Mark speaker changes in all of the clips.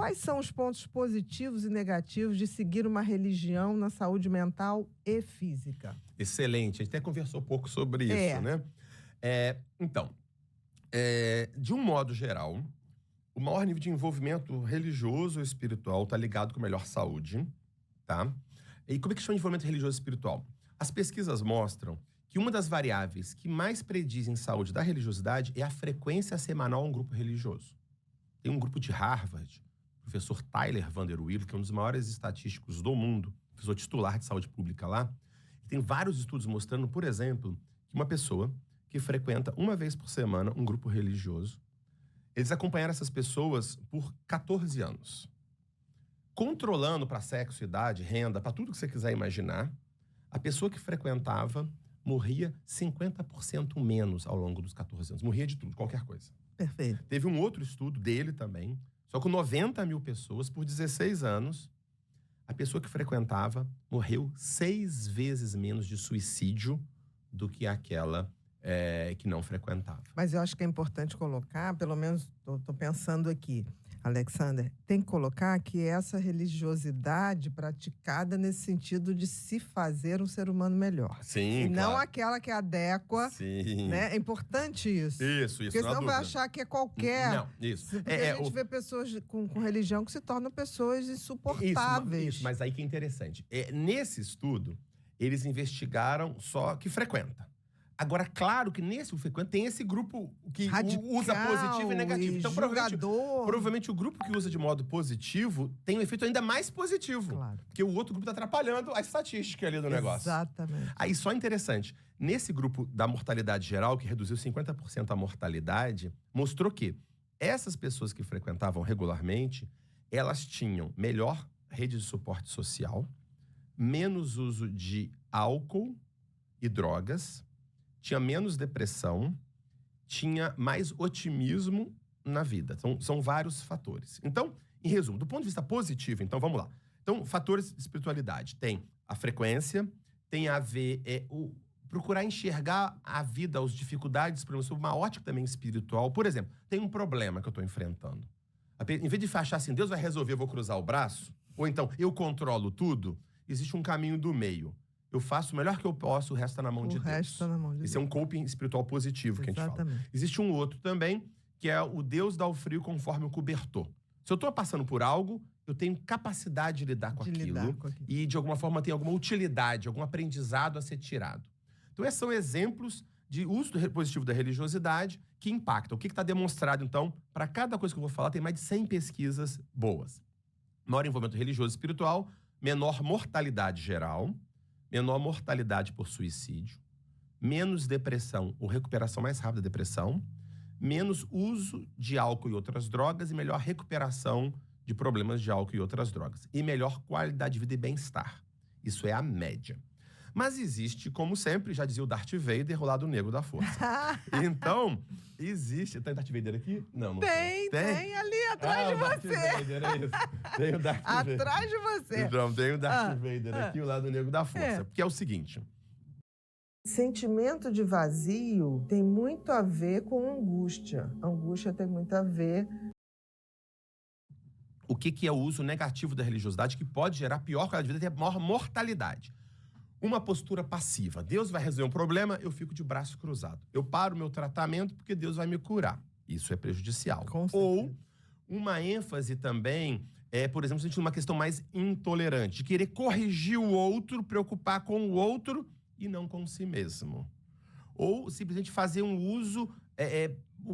Speaker 1: Quais são os pontos positivos e negativos de seguir uma religião na saúde mental e física?
Speaker 2: Excelente. A gente até conversou um pouco sobre isso, né? Então, de um modo geral, o maior nível de envolvimento religioso e espiritual está ligado com a melhor saúde, tá? E como é que chama de envolvimento religioso e espiritual? As pesquisas mostram que uma das variáveis que mais predizem saúde da religiosidade é a frequência semanal a um grupo religioso. Tem um grupo de Harvard, o professor Tyler VanderWeele, que é um dos maiores estatísticos do mundo, professor titular de saúde pública lá. Tem vários estudos mostrando, por exemplo, que uma pessoa que frequenta uma vez por semana um grupo religioso, eles acompanharam essas pessoas por 14 anos. Controlando para sexo, idade, renda, para tudo que você quiser imaginar, a pessoa que frequentava morria 50% menos ao longo dos 14 anos. Morria de tudo, qualquer coisa.
Speaker 1: Perfeito.
Speaker 2: Teve um outro estudo dele também, só com 90 mil pessoas por 16 anos. A pessoa que frequentava morreu 6 vezes menos de suicídio do que aquela que não frequentava.
Speaker 1: Mas eu acho que é importante colocar, pelo menos estou pensando aqui, Alexander, tem que colocar que essa religiosidade praticada nesse sentido de se fazer um ser humano melhor.
Speaker 2: Sim,
Speaker 1: e não
Speaker 2: claro.
Speaker 1: aquela que adequa.
Speaker 2: Sim.
Speaker 1: Né? É importante isso.
Speaker 2: Isso,
Speaker 1: porque senão vai achar que é qualquer.
Speaker 2: Não, isso.
Speaker 1: Porque a gente vê pessoas com religião que se tornam pessoas insuportáveis.
Speaker 2: Isso, mas aí que é interessante. Nesse estudo, eles investigaram só que frequenta. Agora, claro que nesse frequenta tem esse grupo que
Speaker 1: radical,
Speaker 2: usa positivo e negativo. Então,
Speaker 1: julgador.
Speaker 2: provavelmente o grupo que usa de modo positivo tem um efeito ainda mais positivo.
Speaker 1: Claro.
Speaker 2: Porque o outro grupo está atrapalhando a estatística ali do negócio.
Speaker 1: Exatamente.
Speaker 2: Aí, só interessante. Nesse grupo da mortalidade geral, que reduziu 50% a mortalidade, mostrou que essas pessoas que frequentavam regularmente, elas tinham melhor rede de suporte social, menos uso de álcool e drogas, tinha menos depressão, tinha mais otimismo na vida. Então, são vários fatores. Então, em resumo, do ponto de vista positivo, então vamos lá. Então, fatores de espiritualidade. Tem a frequência, tem a ver procurar enxergar a vida, as dificuldades, por exemplo, sob uma ótica também espiritual. Por exemplo, tem um problema que eu estou enfrentando. Em vez de achar assim, Deus vai resolver, eu vou cruzar o braço, ou então eu controlo tudo, existe um caminho do meio. Eu faço o melhor que eu posso, o resto está na mão de Deus.
Speaker 1: O resto está na mão de Deus.
Speaker 2: Esse é um coping espiritual positivo que a gente fala. Existe um outro também, que é o Deus dá o frio conforme o cobertor. Se eu estou passando por algo, eu tenho capacidade de lidar com aquilo. E, de alguma forma, tem alguma utilidade, algum aprendizado a ser tirado. Então, esses são exemplos de uso positivo da religiosidade que impactam. O que está demonstrado, então? Para cada coisa que eu vou falar, tem mais de 100 pesquisas boas. Maior envolvimento religioso e espiritual, menor mortalidade geral, menor mortalidade por suicídio, menos depressão ou recuperação mais rápida da depressão, menos uso de álcool e outras drogas e melhor recuperação de problemas de álcool e outras drogas. E melhor qualidade de vida e bem-estar. Isso é a média. Mas existe, como sempre, já dizia o Darth Vader, o lado negro da força. Então, existe... Tem Darth Vader aqui? Não
Speaker 1: tem. Tem ali atrás de você.
Speaker 2: Vader, é isso. Tem o Darth Vader.
Speaker 1: Atrás de você.
Speaker 2: Então, tem o Darth Vader aqui, o lado negro da força. Porque é o seguinte...
Speaker 1: Sentimento de vazio tem muito a ver com angústia. Angústia tem muito a ver...
Speaker 2: O que é o uso negativo da religiosidade que pode gerar pior qualidade de vida e maior mortalidade? Uma postura passiva. Deus vai resolver um problema, eu fico de braço cruzado. Eu paro o meu tratamento porque Deus vai me curar. Isso é prejudicial. Ou uma ênfase também, por exemplo, sentindo uma questão mais intolerante, de querer corrigir o outro, preocupar com o outro e não com si mesmo. Ou simplesmente fazer um uso...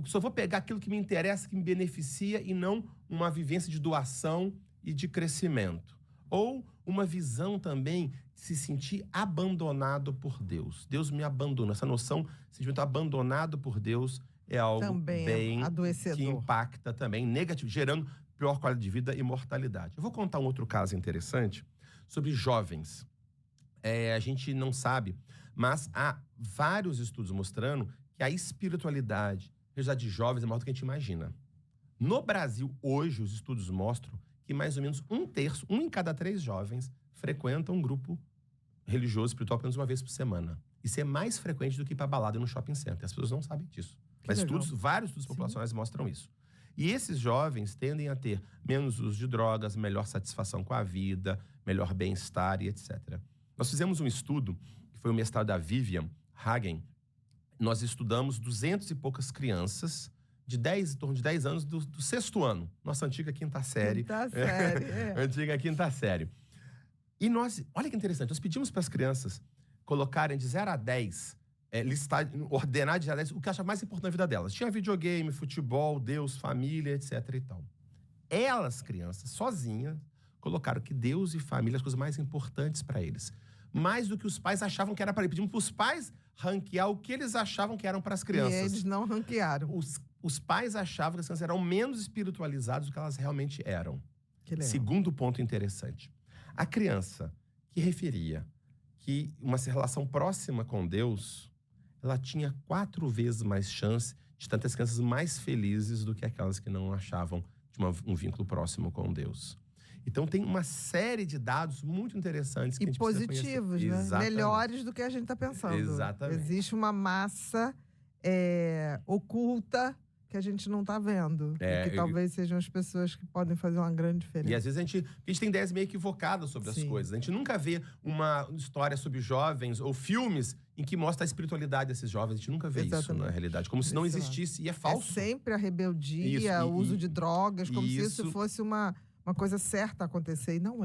Speaker 2: só vou pegar aquilo que me interessa, que me beneficia e não uma vivência de doação e de crescimento. Ou uma visão também de se sentir abandonado por Deus. Deus me abandonou. Essa noção de sentimento abandonado por Deus é algo
Speaker 1: também
Speaker 2: bem
Speaker 1: adoecedor,
Speaker 2: que impacta também negativo, gerando pior qualidade de vida e mortalidade. Eu vou contar um outro caso interessante sobre jovens. A gente não sabe, mas há vários estudos mostrando que a espiritualidade de jovens é maior do que a gente imagina. No Brasil, hoje, os estudos mostram que mais ou menos 1/3, 1 em cada 3 jovens, frequentam um grupo religioso, espiritual, pelo menos uma vez por semana. Isso é mais frequente do que ir para balada no shopping center. As pessoas não sabem disso. Mas vários estudos populacionais mostram isso. E esses jovens tendem a ter menos uso de drogas, melhor satisfação com a vida, melhor bem-estar e etc. Nós fizemos um estudo, que foi o mestrado da Vivian Hagen. Nós estudamos 200 e poucas crianças em torno de 10 anos do 6º ano. Nossa antiga quinta série.
Speaker 1: Quinta série,
Speaker 2: Antiga quinta série. E olha que interessante, nós pedimos para as crianças colocarem de 0 a 10, ordenar de 0 a 10 o que achavam mais importante na vida delas. Tinha videogame, futebol, Deus, família, etc. e tal. Elas, crianças, sozinhas, colocaram que Deus e família são as coisas mais importantes para eles. Mais do que os pais achavam que era para eles. Pedimos para os pais ranquear o que eles achavam que eram para as crianças.
Speaker 1: E eles não ranquearam.
Speaker 2: Os pais achavam que as crianças eram menos espiritualizadas do que elas realmente eram.
Speaker 1: Que legal.
Speaker 2: Segundo ponto interessante. A criança que referia que uma relação próxima com Deus, ela tinha 4 vezes mais chance de tantas crianças mais felizes do que aquelas que não achavam de um vínculo próximo com Deus. Então, tem uma série de dados muito interessantes que a gente
Speaker 1: positivos, né?
Speaker 2: Exatamente.
Speaker 1: Melhores do que a gente está pensando.
Speaker 2: Exatamente.
Speaker 1: Existe uma massa oculta que a gente não está vendo. E que talvez sejam as pessoas que podem fazer uma grande diferença.
Speaker 2: E às vezes a gente tem ideias meio equivocadas sobre as coisas. A gente nunca vê uma história sobre jovens ou filmes em que mostra a espiritualidade desses jovens. A gente nunca vê isso na realidade. Como se não existisse. E é falso.
Speaker 1: É sempre a rebeldia, o uso de drogas, como se isso fosse uma coisa certa a acontecer. E não é.